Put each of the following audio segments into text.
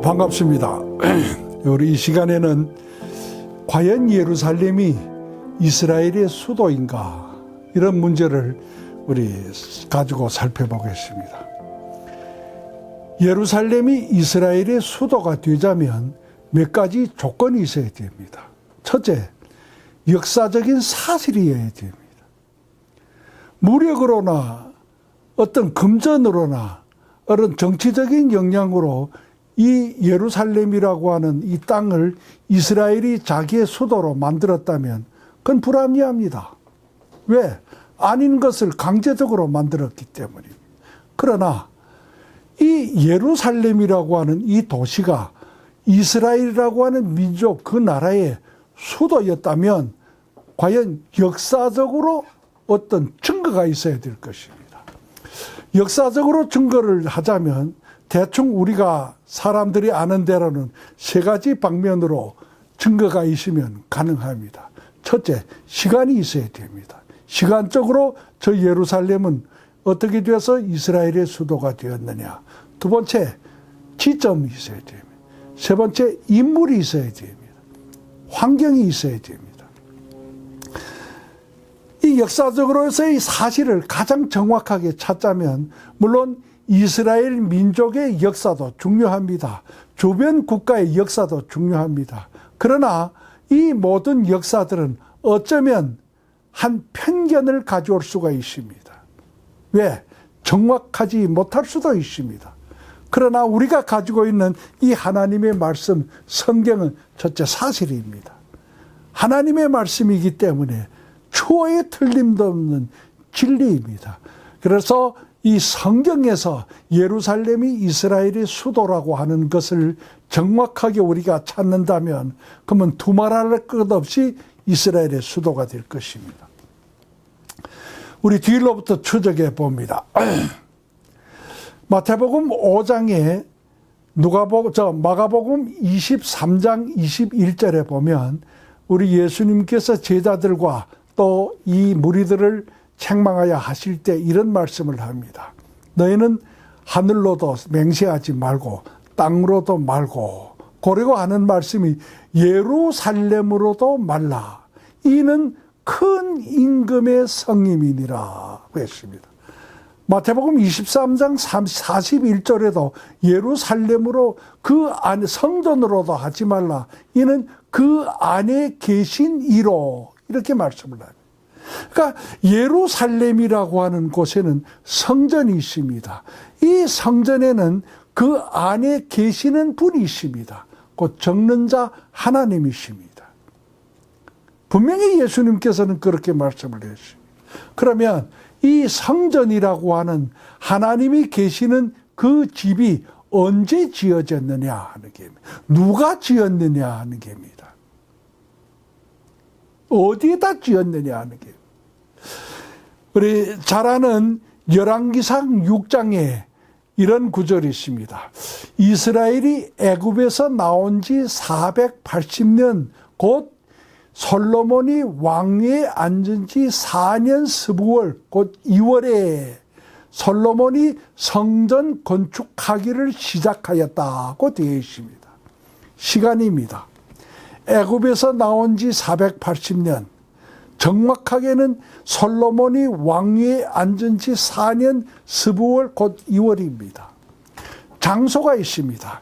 반갑습니다. 우리 이 시간에는 과연 예루살렘이 이스라엘의 수도인가, 이런 문제를 우리 가지고 살펴보겠습니다. 예루살렘이 이스라엘의 수도가 되자면 몇 가지 조건이 있어야 됩니다. 첫째, 역사적인 사실이어야 됩니다. 무력으로나 어떤 금전으로나 어떤 정치적인 영향으로 이 예루살렘이라고 하는 이 땅을 이스라엘이 자기의 수도로 만들었다면 그건 불합리합니다. 왜? 아닌 것을 강제적으로 만들었기 때문입니다. 그러나 이 예루살렘이라고 하는 이 도시가 이스라엘이라고 하는 민족, 그 나라의 수도였다면 과연 역사적으로 어떤 증거가 있어야 될 것입니다. 역사적으로 증거를 하자면 대충 우리가 사람들이 아는 대로는 세 가지 방면으로 증거가 있으면 가능합니다. 첫째, 시간이 있어야 됩니다. 시간적으로 저 예루살렘은 어떻게 되어서 이스라엘의 수도가 되었느냐. 두 번째, 지점이 있어야 됩니다. 세 번째, 인물이 있어야 됩니다. 환경이 있어야 됩니다. 이 역사적으로서의 사실을 가장 정확하게 찾자면 물론 이스라엘 민족의 역사도 중요합니다. 주변 국가의 역사도 중요합니다. 그러나 이 모든 역사들은 어쩌면 한 편견을 가져올 수가 있습니다. 왜? 정확하지 못할 수도 있습니다. 그러나 우리가 가지고 있는 이 하나님의 말씀, 성경은 첫째 사실입니다. 하나님의 말씀이기 때문에 추호에 틀림도 없는 진리입니다. 그래서 이 성경에서 예루살렘이 이스라엘의 수도라고 하는 것을 정확하게 우리가 찾는다면 그러면 두말할 것 없이 이스라엘의 수도가 될 것입니다. 우리 뒤로부터 추적해 봅니다. 마태복음 5장에 마가복음 23장 21절에 보면 우리 예수님께서 제자들과 또 이 무리들을 책망하여 하실 때 이런 말씀을 합니다. 너희는 하늘로도 맹세하지 말고 땅으로도 말고, 그리고 하는 말씀이 예루살렘으로도 말라. 이는 큰 임금의 성임이니라 했습니다. 마태복음 23장 41절에도 예루살렘으로 그 안에 성전으로도 하지 말라. 이는 그 안에 계신 이로, 이렇게 말씀을 합니다. 그러니까 예루살렘이라고 하는 곳에는 성전이 있습니다. 이 성전에는 그 안에 계시는 분이 있습니다. 곧 적는 자 하나님이십니다. 분명히 예수님께서는 그렇게 말씀을 했습니다. 그러면 이 성전이라고 하는 하나님이 계시는 그 집이 언제 지어졌느냐 하는 게입니다. 누가 지었느냐 하는 게입니다. 어디에다 지었느냐 하는 게. 우리 잘 아는 열왕기상 6장에 이런 구절이 있습니다. 이스라엘이 애굽에서 나온 지 480년, 곧 솔로몬이 왕위에 앉은 지 4년 12월, 곧 2월에 솔로몬이 성전 건축하기를 시작하였다고 되어 있습니다. 시간입니다. 애굽에서 나온 지 480년, 정확하게는 솔로몬이 왕위에 앉은 지 4년 12월 곧 2월입니다. 장소가 있습니다.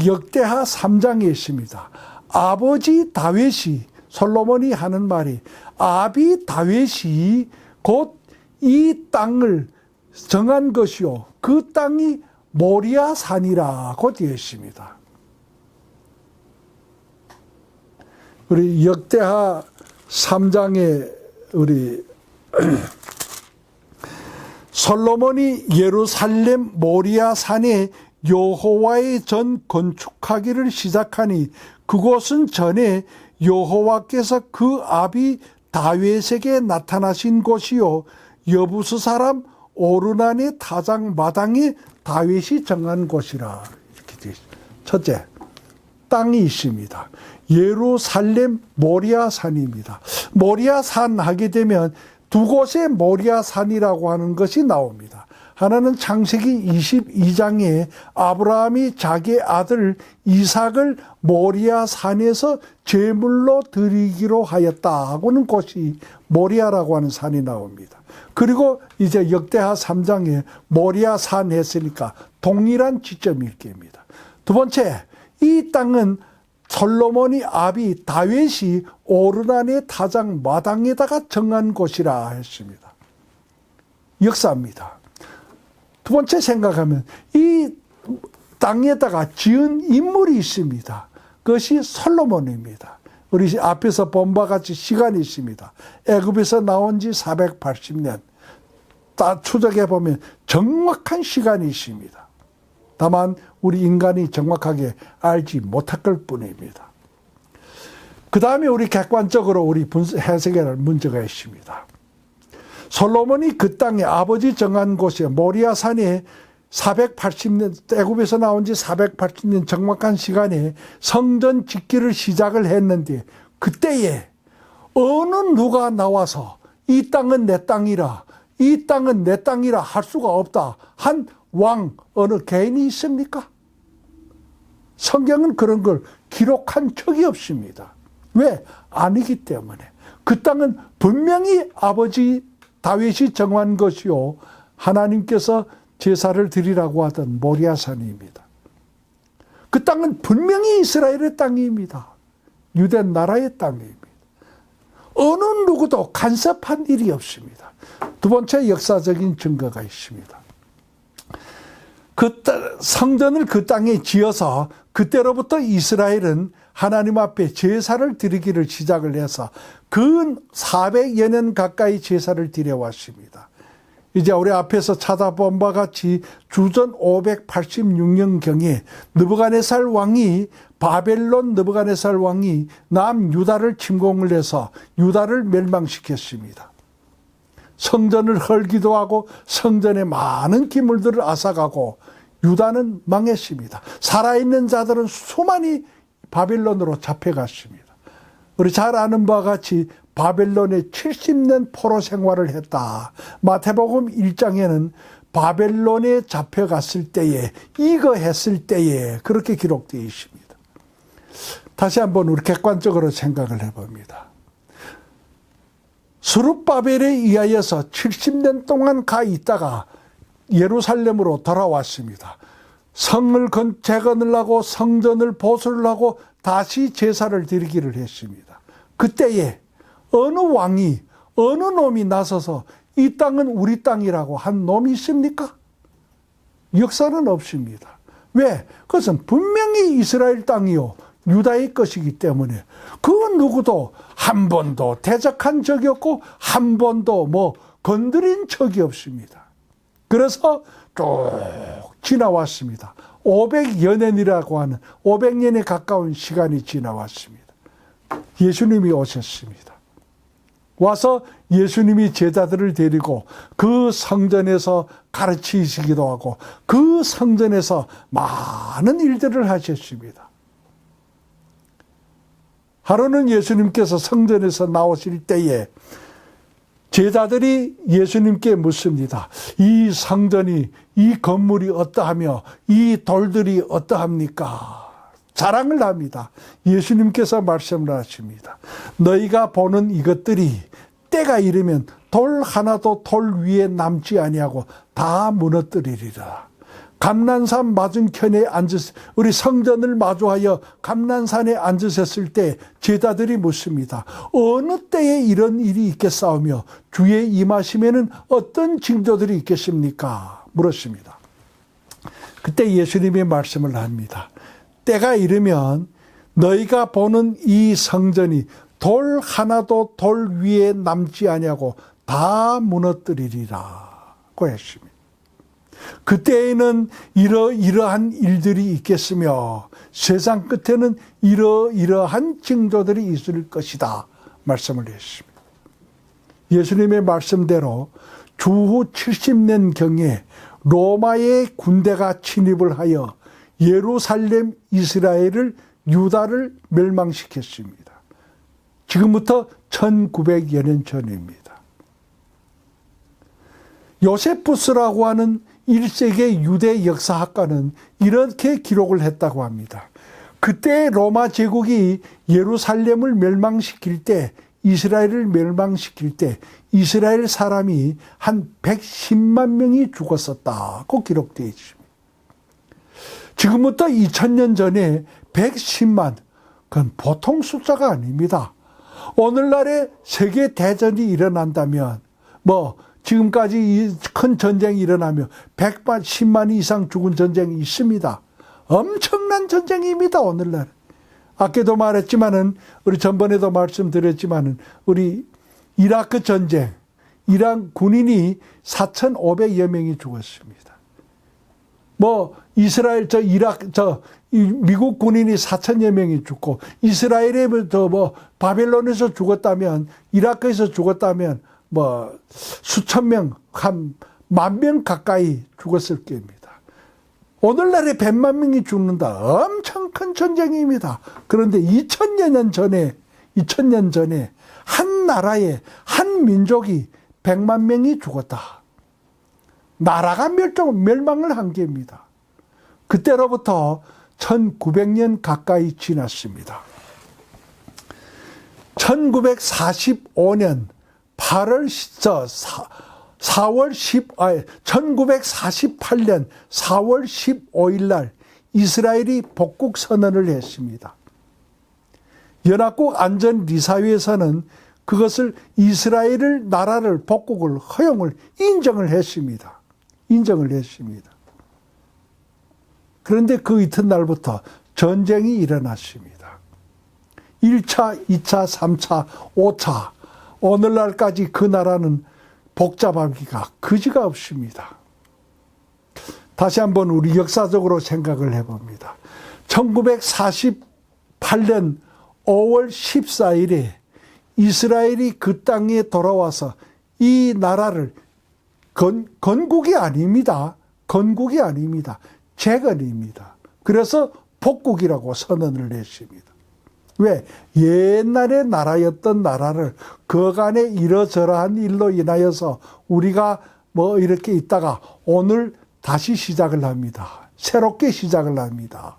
역대하 3장에 있습니다. 아버지 다윗이, 솔로몬이 하는 말이 아비 다윗이 곧 이 땅을 정한 것이요, 그 땅이 모리아 산이라고 되어 있습니다. 우리 역대하 3장에 우리 솔로몬이 예루살렘 모리아 산에 여호와의 전 건축하기를 시작하니 그곳은 전에 여호와께서 그 아비 다윗에게 나타나신 곳이요 여부스 사람 오르난의 타작 마당에 다윗이 정한 곳이라. 이렇게 되어 있습니다. 첫째, 땅이 있습니다. 예루살렘 모리아산입니다. 모리아산 하게 되면 두 곳의 모리아산이라고 하는 것이 나옵니다. 하나는 창세기 22장에 아브라함이 자기 아들 이삭을 모리아 산에서 제물로 드리기로 하였다 하고는 곳이 모리아라고 하는 산이 나옵니다. 그리고 이제 역대하 3장에 모리아 산 했으니까 동일한 지점일 겁니다. 두 번째, 이 땅은 솔로몬이 아비 다윗이 오르난의 타작 마당에다가 정한 곳이라 했습니다. 역사입니다. 두 번째 생각하면 이 땅에다가 지은 인물이 있습니다. 그것이 솔로몬입니다. 우리 앞에서 본 바와 같이 시간이 있습니다. 애굽에서 나온 지 480년. 다 추적해 보면 정확한 시간이 있습니다. 다만 우리 인간이 정확하게 알지 못할 것 뿐입니다. 그 다음에 우리 객관적으로 우리 해석할 문제가 있습니다. 솔로몬이 그 땅에 아버지 정한 곳에 모리아산에 480년, 애굽에서 나온 지 480년 정확한 시간에 성전 짓기를 시작을 했는데 그때에 어느 누가 나와서 이 땅은 내 땅이라, 이 땅은 내 땅이라 할 수가 없다 한 왕 어느 개인이 있습니까? 성경은 그런 걸 기록한 적이 없습니다. 왜? 아니기 때문에. 그 땅은 분명히 아버지 다윗이 정한 것이요 하나님께서 제사를 드리라고 하던 모리아산입니다. 그 땅은 분명히 이스라엘의 땅입니다. 유대 나라의 땅입니다. 어느 누구도 간섭한 일이 없습니다. 두 번째 역사적인 증거가 있습니다. 성전을 그 땅에 지어서 그때로부터 이스라엘은 하나님 앞에 제사를 드리기를 시작을 해서 근 400여 년 가까이 제사를 드려왔습니다. 이제 우리 앞에서 찾아본 바와 같이 주전 586년경에 느부갓네살 왕이 바벨론 느부갓네살 왕이 남유다를 침공을 해서 유다를 멸망시켰습니다. 성전을 헐기도 하고 성전에 많은 기물들을 앗아가고 유다는 망했습니다. 살아있는 자들은 수많이 바벨론으로 잡혀갔습니다. 우리 잘 아는 바와 같이 바벨론에 70년 포로 생활을 했다. 마태복음 1장에는 바벨론에 잡혀갔을 때에 이거 했을 때에 그렇게 기록되어 있습니다. 다시 한번 우리 객관적으로 생각을 해봅니다. 스룹바벨에 의하여서 70년 동안 가 있다가 예루살렘으로 돌아왔습니다. 성을 재건을 하고 성전을 보수를 하고 다시 제사를 드리기를 했습니다. 그때에 어느 왕이 어느 놈이 나서서 이 땅은 우리 땅이라고 한 놈이 있습니까? 역사는 없습니다. 왜? 그것은 분명히 이스라엘 땅이요 유다의 것이기 때문에 그 누구도 한 번도 대적한 적이 없고 한 번도 건드린 적이 없습니다. 그래서 쭉 지나왔습니다. 500여 년이라고 하는 500년에 가까운 시간이 지나왔습니다. 예수님이 오셨습니다. 와서 예수님이 제자들을 데리고 그 성전에서 가르치시기도 하고 그 성전에서 많은 일들을 하셨습니다. 하루는 예수님께서 성전에서 나오실 때에 제자들이 예수님께 묻습니다. 이 성전이, 이 건물이 어떠하며 이 돌들이 어떠합니까? 자랑을 합니다. 예수님께서 말씀을 하십니다. 너희가 보는 이것들이 때가 이르면 돌 하나도 돌 위에 남지 아니하고 다 무너뜨리리라. 감난산 맞은편에 우리 성전을 마주하여 감난산에 앉으셨을 때 제자들이 묻습니다. 어느 때에 이런 일이 있겠사오며 주의 임하심에는 어떤 징조들이 있겠습니까? 물었습니다. 그때 예수님이 말씀을 합니다. 때가 이르면 너희가 보는 이 성전이 돌 하나도 돌 위에 남지 아니하고 다 무너뜨리리라고 했습니다. 그때에는 이러한 일들이 있겠으며 세상 끝에는 이러한 징조들이 있을 것이다 말씀을 했습니다. 예수님의 말씀대로 주후 70년경에 로마의 군대가 침입을 하여 예루살렘 이스라엘을 유다를 멸망시켰습니다. 지금부터 1900여 년 전입니다. 요세푸스라고 하는 1세기 유대 역사학가는 이렇게 기록을 했다고 합니다. 그때 로마 제국이 예루살렘을 멸망시킬 때, 이스라엘을 멸망시킬 때 이스라엘 사람이 한 110만 명이 죽었었다고 기록되어 있습니다. 지금부터 2000년 전에 110만, 그건 보통 숫자가 아닙니다. 오늘날에 세계 대전이 일어난다면, 지금까지 이 큰 전쟁이 일어나면 100만, 10만 이상 죽은 전쟁이 있습니다. 엄청난 전쟁입니다, 오늘날. 아까도 말했지만은, 우리 전번에도 말씀드렸지만은, 우리 이라크 전쟁, 이란 군인이 4,500여 명이 죽었습니다. 이스라엘, 미국 군인이 4,000여 명이 죽고, 이스라엘에 바벨론에서 죽었다면, 이라크에서 죽었다면, 수천 명, 한 10,000명 가까이 죽었을 겁니다. 오늘날에 100만 명이 죽는다. 엄청 큰 전쟁입니다. 그런데 2000년 전에 한 나라에, 한 민족이 100만 명이 죽었다. 나라가 멸망을 한 겁니다. 그때로부터 1900년 가까이 지났습니다. 1948년 4월 15일 날 이스라엘이 복국 선언을 했습니다. 연합국 안전리사회에서는 그것을 이스라엘을 나라를 복국을 허용을 인정을 했습니다. 그런데 그 이튿날부터 전쟁이 일어났습니다. 1차, 2차, 3차, 5차 오늘날까지 그 나라는 복잡하기가 그지가 없습니다. 다시 한번 우리 역사적으로 생각을 해봅니다. 1948년 5월 14일에 이스라엘이 그 땅에 돌아와서 이 나라를 건국이 아닙니다. 재건입니다. 그래서 복국이라고 선언을 했습니다. 왜? 옛날에 나라였던 나라를 그간에 이러저러한 일로 인하여서 우리가 이렇게 있다가 오늘 다시 시작을 합니다. 새롭게 시작을 합니다.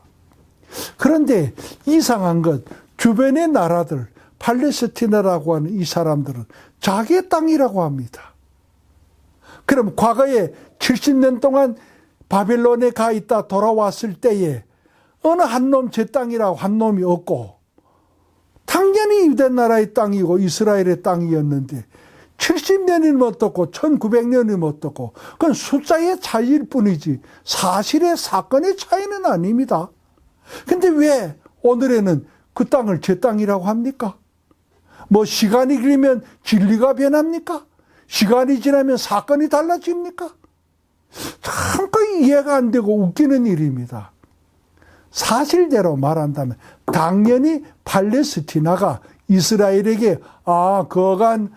그런데 이상한 것, 주변의 나라들, 팔레스티나라고 하는 이 사람들은 자기의 땅이라고 합니다. 그럼 과거에 70년 동안 바벨론에 가 있다 돌아왔을 때에 어느 한 놈 제 땅이라고 한 놈이 없고, 당연히 유대 나라의 땅이고 이스라엘의 땅이었는데 70년이면 어떻고 1900년이면 어떻고, 그건 숫자의 차이일 뿐이지 사실의 사건의 차이는 아닙니다. 근데 왜 오늘에는 그 땅을 제 땅이라고 합니까? 시간이 길면 진리가 변합니까? 시간이 지나면 사건이 달라집니까? 참 이해가 안 되고 웃기는 일입니다. 사실대로 말한다면 당연히 팔레스티나가 이스라엘에게 그간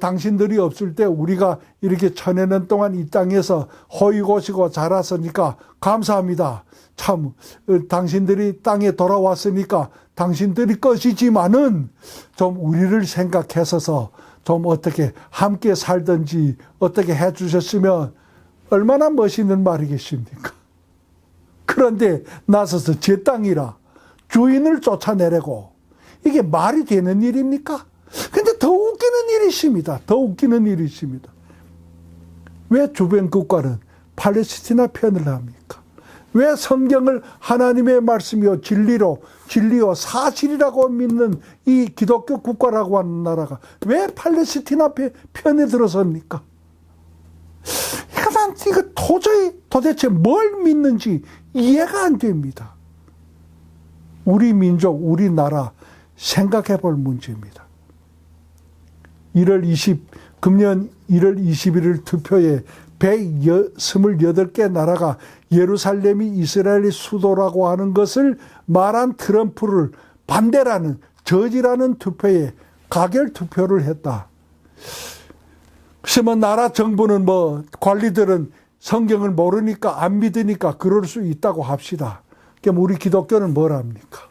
당신들이 없을 때 우리가 이렇게 1000년 동안 이 땅에서 호의고시고 자랐으니까 감사합니다. 참 당신들이 땅에 돌아왔으니까 당신들이 것이지만은 좀 우리를 생각해서 좀 어떻게 함께 살든지 어떻게 해주셨으면 얼마나 멋있는 말이겠습니까? 그런데 나서서 제 땅이라 주인을 쫓아내려고, 이게 말이 되는 일입니까? 근데 더 웃기는 일이 있습니다. 왜 주변 국가는 팔레스티나 편을 합니까? 왜 성경을 하나님의 말씀이요 진리요 사실이라고 믿는 이 기독교 국가라고 하는 나라가 왜 팔레스티나 편에 들어섭니까? 이거 도대체 뭘 믿는지 이해가 안 됩니다. 우리 민족, 우리나라 생각해 볼 문제입니다. 금년 1월 21일 투표에 128개 나라가 예루살렘이 이스라엘의 수도라고 하는 것을 말한 트럼프를 반대라는, 저지라는 투표에 가결 투표를 했다. 그래서 나라 정부는 관리들은 성경을 모르니까 안 믿으니까 그럴 수 있다고 합시다. 그럼 우리 기독교는 뭘 합니까?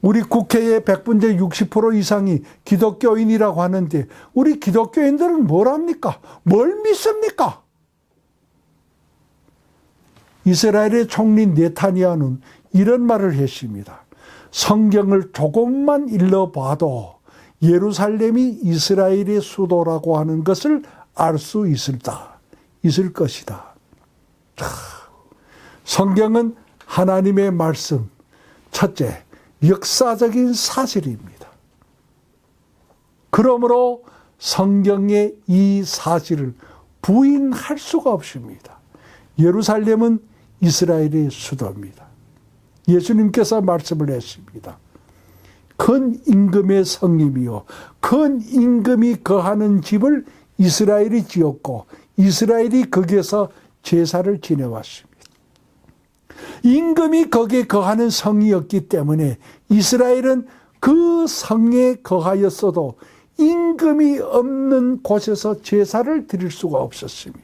우리 국회의 100분의 60% 이상이 기독교인이라고 하는데 우리 기독교인들은 뭘 합니까? 뭘 믿습니까? 이스라엘의 총리 네타냐후는 이런 말을 했습니다. 성경을 조금만 읽어봐도 예루살렘이 이스라엘의 수도라고 하는 것을 알 수 있을 것이다. 성경은 하나님의 말씀, 첫째, 역사적인 사실입니다. 그러므로 성경의 이 사실을 부인할 수가 없습니다. 예루살렘은 이스라엘의 수도입니다. 예수님께서 말씀을 했습니다. 큰 임금의 성임이요 큰 임금이 거하는 집을 이스라엘이 지었고 이스라엘이 거기에서 제사를 지내왔습니다. 임금이 거기에 거하는 성이었기 때문에 이스라엘은 그 성에 거하였어도 임금이 없는 곳에서 제사를 드릴 수가 없었습니다.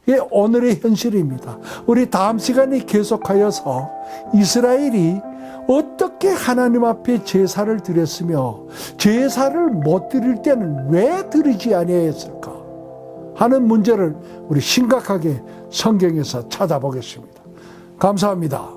이게 오늘의 현실입니다. 우리 다음 시간에 계속하여서 이스라엘이 어떻게 하나님 앞에 제사를 드렸으며 제사를 못 드릴 때는 왜 드리지 아니했을까 하는 문제를 우리 심각하게 성경에서 찾아보겠습니다. 감사합니다.